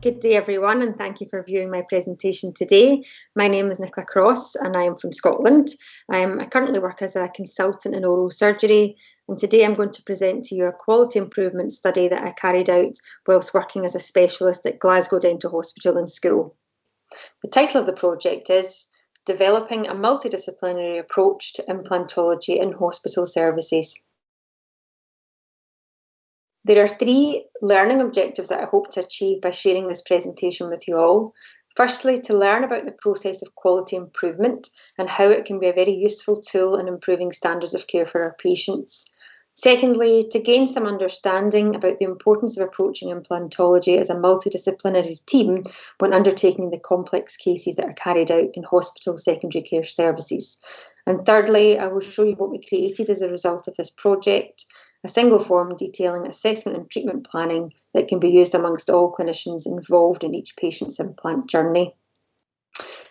Good day everyone, and thank you for viewing my presentation today. My name is Nicola and I am from Scotland. I currently work as a consultant in oral surgery, and today I'm going to present to you a quality improvement study that I carried out whilst working as a specialist at Glasgow Dental Hospital and School. The title of the project is Developing a Multidisciplinary Approach to Implantology in Hospital Services. There are three learning objectives that I hope to achieve by sharing this presentation with you all. Firstly, to learn about the process of quality improvement and how it can be a very useful tool in improving standards of care for our patients. Secondly, to gain some understanding about the importance of approaching implantology as a multidisciplinary team when undertaking the complex cases that are carried out in hospital secondary care services. And thirdly, I will show you what we created as a result of this project, a single form detailing assessment and treatment planning that can be used amongst all clinicians involved in each patient's implant journey.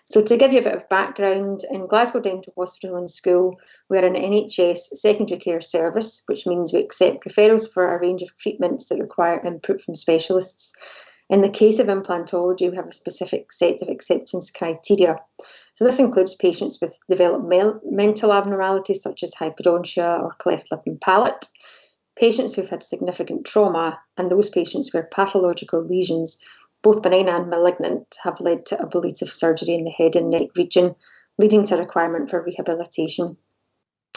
So to give you a bit of background, in Glasgow Dental Hospital and School, we're an NHS secondary care service, which means we accept referrals for a range of treatments that require input from specialists. In the case of implantology, we have a specific set of acceptance criteria. So this includes patients with developmental abnormalities such as hypodontia or cleft lip and palate, patients who've had significant trauma, and those patients where pathological lesions, both benign and malignant, have led to ablative surgery in the head and neck region, leading to a requirement for rehabilitation.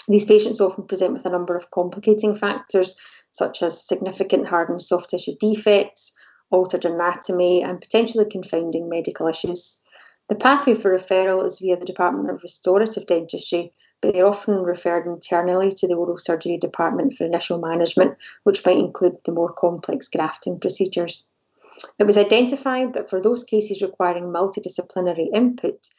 These patients often present with a number of complicating factors, such as significant hard and soft tissue defects, altered anatomy, and potentially confounding medical issues. The pathway for referral is via the Department of Restorative Dentistry, but they're often referred internally to the oral surgery department for initial management, which might include the more complex grafting procedures. It was identified that for those cases requiring multidisciplinary input,